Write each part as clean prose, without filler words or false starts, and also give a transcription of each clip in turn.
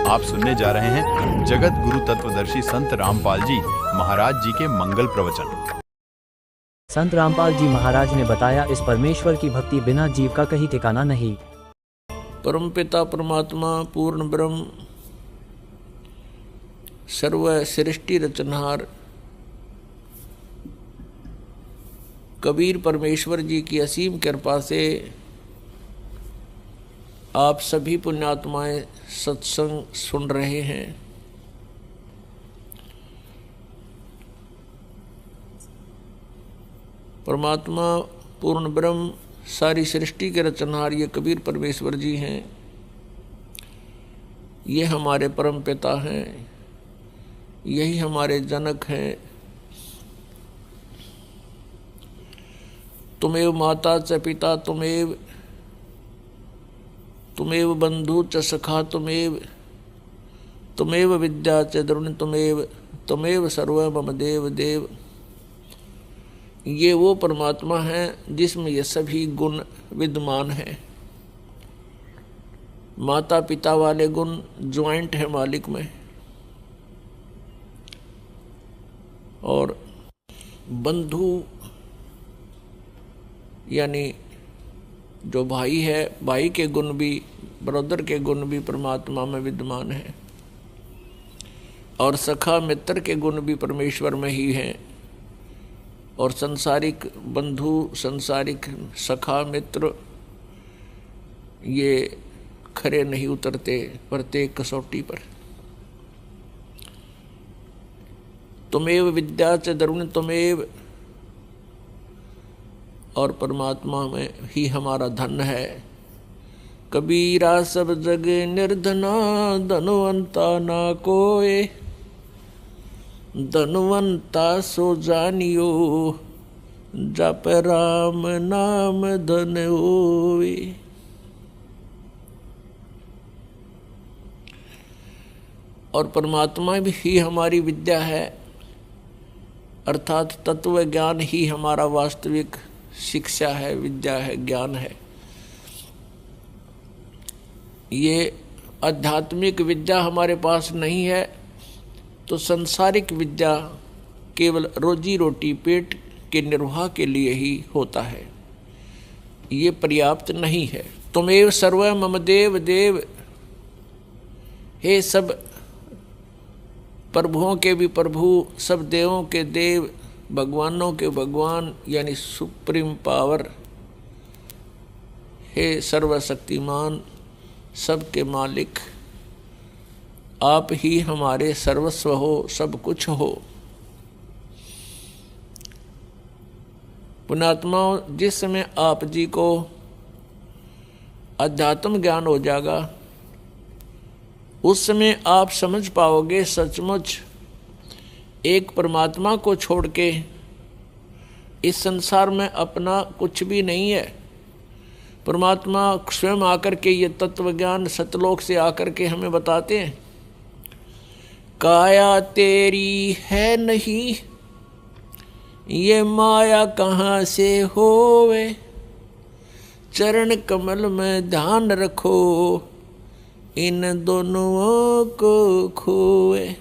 आप सुनने जा रहे हैं जगत गुरु तत्वदर्शी संत रामपाल जी महाराज जी के मंगल प्रवचन। संत रामपाल जी महाराज ने बताया, इस परमेश्वर की भक्ति बिना जीव का कहीं ठिकाना नहीं। परमपिता परमात्मा पूर्ण ब्रह्म सर्व सृष्टि रचनहार कबीर परमेश्वर जी की असीम कृपा से आप सभी पुण्यात्माएं सत्संग सुन रहे हैं। परमात्मा पूर्ण ब्रह्म सारी सृष्टि के रचनहार ये कबीर परमेश्वर जी हैं। ये हमारे परम पिता हैं, यही हमारे जनक हैं। तुमेव माता च पिता तुमेव बंधु च सखा तुमेव विद्या च द्रोण तुमेव सर्व मम देव देव। ये वो परमात्मा हैं जिसमें ये सभी गुण विद्यमान हैं। माता पिता वाले गुण ज्वाइंट है मालिक में, और बंधु यानी जो भाई है, भाई के गुण भी, ब्रदर के गुण भी परमात्मा में विद्यमान है, और सखा मित्र के गुण भी परमेश्वर में ही हैं। और संसारिक बंधु, संसारिक सखा मित्र ये खरे नहीं उतरते प्रत्येक कसौटी पर। तुमेव विद्या च द्रविण तुमेव, और परमात्मा में ही हमारा धन है। कबीरा सब जग निर्धना धनवंता ना कोय, धनवंता सो जानियो जप राम नाम धन होवे। और परमात्मा भी ही हमारी विद्या है, अर्थात तत्व ज्ञान ही हमारा वास्तविक शिक्षा है, विद्या है, ज्ञान है। ये आध्यात्मिक विद्या हमारे पास नहीं है तो संसारिक विद्या केवल रोजी रोटी पेट के निर्वाह के लिए ही होता है, ये पर्याप्त नहीं है। तुमेव सर्व मम देव देव, हे सब प्रभुओं के भी प्रभु, सब देवों के देव, भगवानों के भगवान यानी सुप्रीम पावर, हे सर्वशक्तिमान, सबके मालिक, आप ही हमारे सर्वस्व हो, सब कुछ हो। पुण्यात्माओं, जिस समय आप जी को अध्यात्म ज्ञान हो जाएगा उस समय आप समझ पाओगे सचमुच एक परमात्मा को छोड़ के इस संसार में अपना कुछ भी नहीं है। परमात्मा स्वयं आकर के ये तत्व ज्ञान सतलोक से आकर के हमें बताते हैं। काया तेरी है नहीं, ये माया कहाँ से होवे, चरण कमल में ध्यान रखो, इन दोनों को खोए।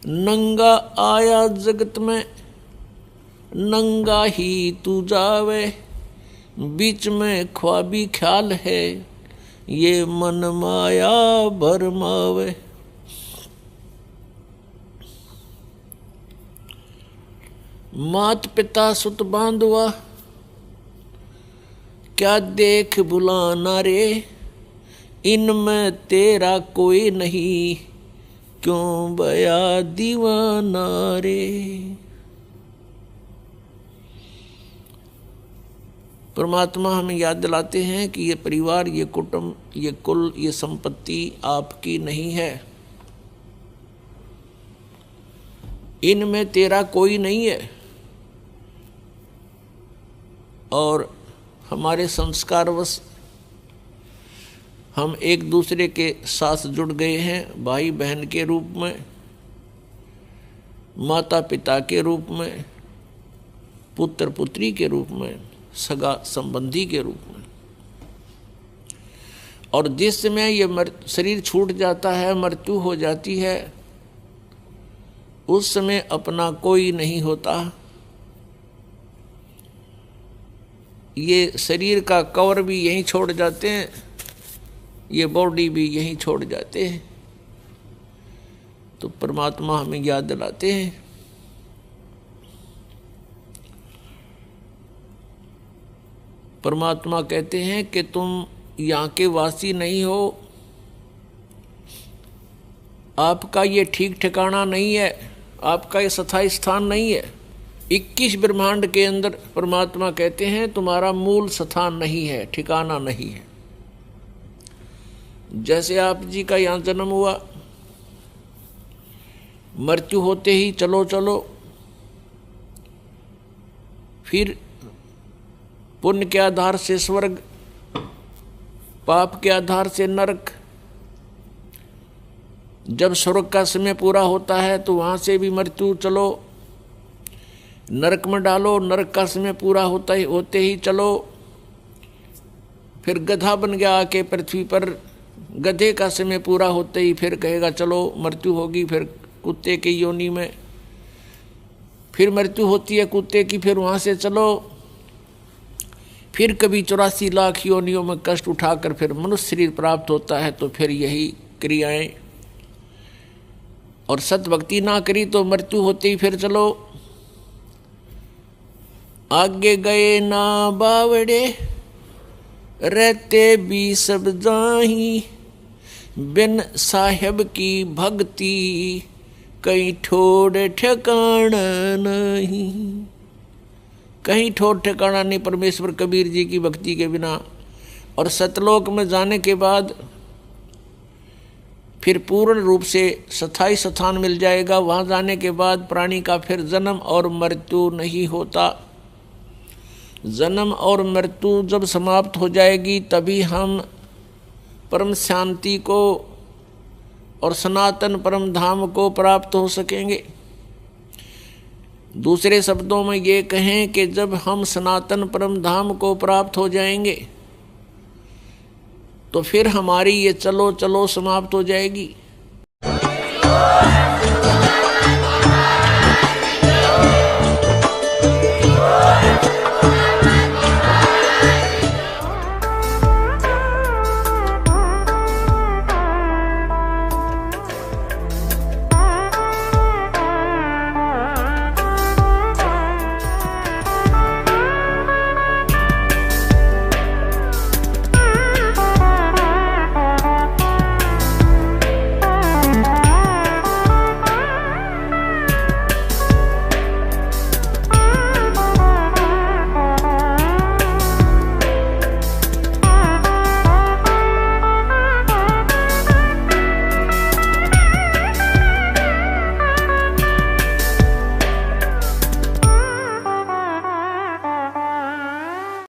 नंगा आया जगत में, नंगा ही तू जावे, बीच में ख्वाबी ख्याल है, ये मन माया भरमावे। मात पिता सुत बांधवा, क्या देख बुलाना रे, इनमें तेरा कोई नहीं, क्यों बया दीवाना रे। परमात्मा हमें याद दिलाते हैं कि ये परिवार, ये कुटुंब, ये कुल, ये संपत्ति आपकी नहीं है, इनमें तेरा कोई नहीं है। और हमारे संस्कारवश हम एक दूसरे के साथ जुड़ गए हैं, भाई बहन के रूप में, माता पिता के रूप में, पुत्र पुत्री के रूप में, सगा संबंधी के रूप में। और जिस समय ये शरीर छूट जाता है, मृत्यु हो जाती है, उस समय अपना कोई नहीं होता। ये शरीर का कवर भी यहीं छोड़ जाते हैं, ये बॉडी भी यहीं छोड़ जाते हैं। तो परमात्मा हमें याद दिलाते हैं। परमात्मा कहते हैं कि तुम यहाँ के वासी नहीं हो, आपका ये ठीक ठिकाना नहीं है, आपका ये स्थायी स्थान नहीं है। 21 ब्रह्मांड के अंदर परमात्मा कहते हैं तुम्हारा मूल स्थान नहीं है, ठिकाना नहीं है। जैसे आप जी का यहाँ जन्म हुआ, मृत्यु होते ही चलो चलो, फिर पुण्य के आधार से स्वर्ग, पाप के आधार से नरक। जब स्वर्ग का समय पूरा होता है तो वहाँ से भी मृत्यु, चलो नरक में डालो, नरक का समय पूरा होते ही चलो, फिर गधा बन गया आके पृथ्वी पर, गधे का समय पूरा होते ही फिर कहेगा चलो मृत्यु होगी, फिर कुत्ते की योनि में, फिर मृत्यु होती है कुत्ते की, फिर वहाँ से चलो, फिर कभी 84 लाख योनियों में कष्ट उठाकर फिर मनुष्य शरीर प्राप्त होता है। तो फिर यही क्रियाएं, और सत भक्ति ना करी तो मृत्यु होते ही फिर चलो, आगे गए ना बावड़े, रहते भी सब जाही, बिन साहेब की भक्ति कहीं ठोड़ ठिकाना नहीं। कहीं ठोर ठिकाना नहीं परमेश्वर कबीर जी की भक्ति के बिना। और सतलोक में जाने के बाद फिर पूर्ण रूप से स्थायी स्थान मिल जाएगा। वहाँ जाने के बाद प्राणी का फिर जन्म और मृत्यु नहीं होता। जन्म और मृत्यु जब समाप्त हो जाएगी तभी हम परम शांति को और सनातन परम धाम को प्राप्त हो सकेंगे। दूसरे शब्दों में ये कहें कि जब हम सनातन परम धाम को प्राप्त हो जाएंगे तो फिर हमारी ये चलो चलो समाप्त हो जाएगी।